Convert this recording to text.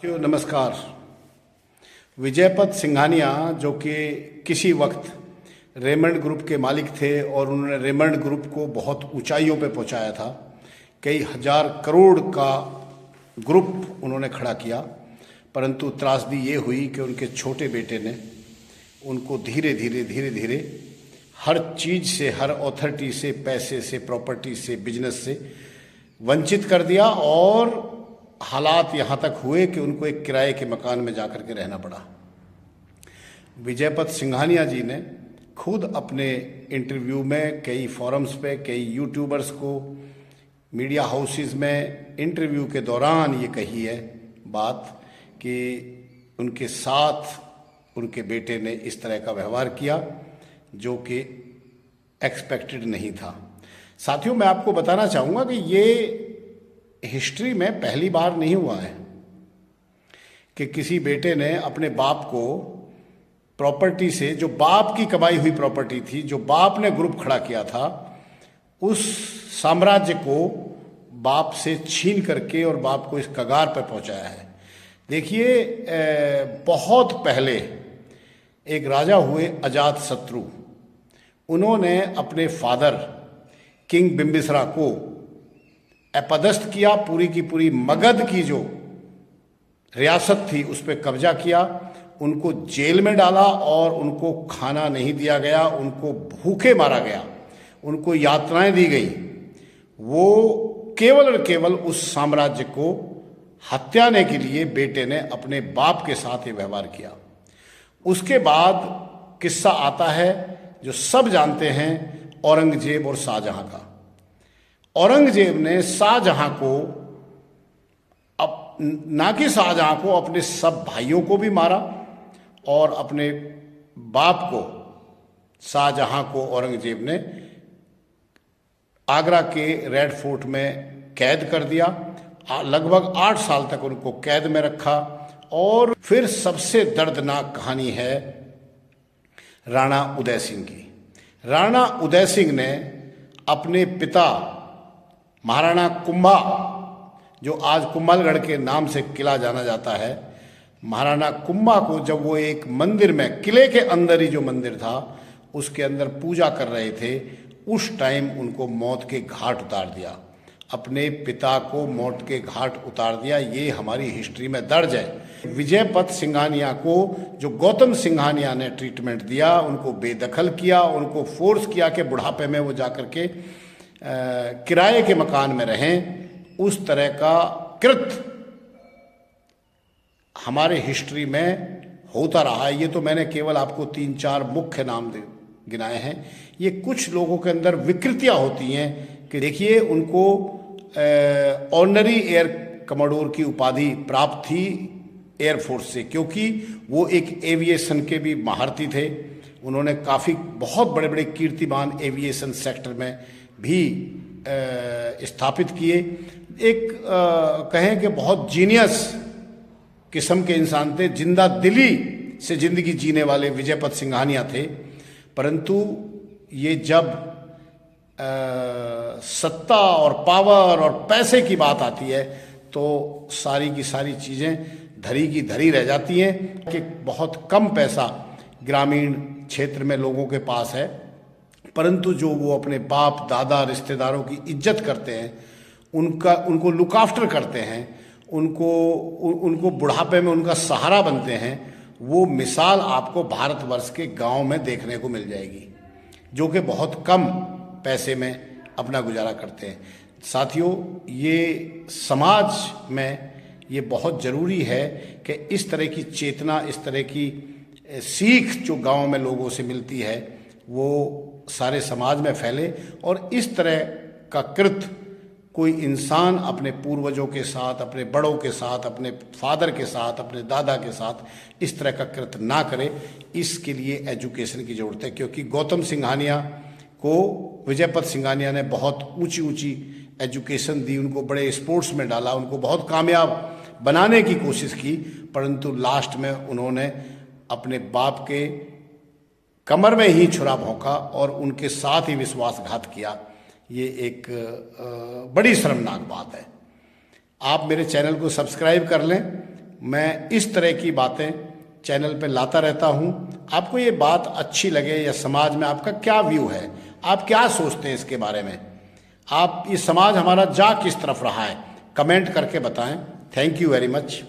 साथियों नमस्कार। विजयपत सिंघानिया जो कि किसी वक्त रेमंड ग्रुप के मालिक थे और उन्होंने रेमंड ग्रुप को बहुत ऊंचाइयों पे पहुंचाया था। कई हजार करोड़ का ग्रुप उन्होंने खड़ा किया, परंतु त्रासदी ये हुई कि उनके छोटे बेटे ने उनको धीरे धीरे हर चीज़ से, हर अथॉरिटी से, पैसे से, प्रॉपर्टी से, बिजनेस से वंचित कर दिया और हालात यहाँ तक हुए कि उनको एक किराए के मकान में जाकर के रहना पड़ा। विजयपत सिंघानिया जी ने खुद अपने इंटरव्यू में, कई फोरम्स पे, कई यूट्यूबर्स को, मीडिया हाउसेस में इंटरव्यू के दौरान ये कही है बात कि उनके साथ उनके बेटे ने इस तरह का व्यवहार किया जो कि एक्सपेक्टेड नहीं था। साथियों, मैं आपको बताना चाहूँगा कि ये हिस्ट्री में पहली बार नहीं हुआ है कि किसी बेटे ने अपने बाप को प्रॉपर्टी से, जो बाप की कमाई हुई प्रॉपर्टी थी, जो बाप ने ग्रुप खड़ा किया था, उस साम्राज्य को बाप से छीन करके और बाप को इस कगार पर पहुंचाया है। देखिए, बहुत पहले एक राजा हुए अजात शत्रु, उन्होंने अपने फादर किंग बिम्बिसरा को अपदस्थ किया, पूरी की पूरी मगध की जो रियासत थी उस पर कब्जा किया, उनको जेल में डाला और उनको खाना नहीं दिया गया, उनको भूखे मारा गया, उनको यातनाएं दी गई। वो केवल और केवल उस साम्राज्य को हत्याने के लिए बेटे ने अपने बाप के साथ ये व्यवहार किया। उसके बाद किस्सा आता है जो सब जानते हैं, औरंगजेब और शाहजहां का। औरंगजेब ने शाहजहां को, ना कि शाहजहां को, अपने सब भाइयों को भी मारा और अपने बाप को, शाहजहां को औरंगजेब ने आगरा के रेड फोर्ट में कैद कर दिया। लगभग 8 साल तक उनको कैद में रखा। और फिर सबसे दर्दनाक कहानी है राणा उदय सिंह की। राणा उदय सिंह ने अपने पिता महाराणा कुंभा, जो आज कुंभलगढ़ के नाम से किला जाना जाता है, महाराणा कुंभा को जब वो एक मंदिर में, किले के अंदर ही जो मंदिर था उसके अंदर पूजा कर रहे थे, उस टाइम उनको मौत के घाट उतार दिया। अपने पिता को मौत के घाट उतार दिया। ये हमारी हिस्ट्री में दर्ज है। विजयपत सिंघानिया को जो गौतम सिंघानिया ने ट्रीटमेंट दिया, उनको बेदखल किया, उनको फोर्स किया कि बुढ़ापे में वो जाकर के किराए के मकान में रहें, उस तरह का कृत्य हमारे हिस्ट्री में होता रहा है। ये तो मैंने केवल आपको 3-4 मुख्य नाम गिनाए हैं। ये कुछ लोगों के अंदर विकृतियां होती हैं कि देखिए, उनको ऑनरी एयर कमोडोर की उपाधि प्राप्त थी एयरफोर्स से, क्योंकि वो एक एविएशन के भी महारथी थे। उन्होंने काफ़ी बहुत बड़े बड़े कीर्तिमान एविएशन सेक्टर में भी स्थापित किए। एक कहें कि बहुत जीनियस किस्म के इंसान थे, जिंदा दिली से ज़िंदगी जीने वाले विजयपत सिंघानिया थे। परंतु ये जब सत्ता और पावर और पैसे की बात आती है तो सारी की सारी चीज़ें धरी की धरी रह जाती हैं कि बहुत कम पैसा ग्रामीण क्षेत्र में लोगों के पास है, परंतु जो वो अपने बाप दादा रिश्तेदारों की इज्जत करते हैं, उनको लुक आफ्टर करते हैं, उनको बुढ़ापे में उनका सहारा बनते हैं, वो मिसाल आपको भारतवर्ष के गांव में देखने को मिल जाएगी, जो कि बहुत कम पैसे में अपना गुजारा करते हैं। साथियों, ये समाज में ये बहुत ज़रूरी है कि इस तरह की चेतना, इस तरह की सीख जो गांव में लोगों से मिलती है वो सारे समाज में फैले और इस तरह का कृत्य कोई इंसान अपने पूर्वजों के साथ, अपने बड़ों के साथ, अपने फादर के साथ, अपने दादा के साथ इस तरह का कृत्य ना करे। इसके लिए एजुकेशन की ज़रूरत है, क्योंकि गौतम सिंघानिया को विजयपत सिंघानिया ने बहुत ऊंची ऊंची एजुकेशन दी, उनको बड़े स्पोर्ट्स में डाला, उनको बहुत कामयाब बनाने की कोशिश की, परंतु लास्ट में उन्होंने अपने बाप के कमर में ही छुरा भोंका और उनके साथ ही विश्वासघात किया। ये एक बड़ी शर्मनाक बात है। आप मेरे चैनल को सब्सक्राइब कर लें, मैं इस तरह की बातें चैनल पे लाता रहता हूँ। आपको ये बात अच्छी लगे या समाज में आपका क्या व्यू है, आप क्या सोचते हैं इसके बारे में, आप ये समाज हमारा जा किस तरफ रहा है, कमेंट करके बताएं। Thank you very much.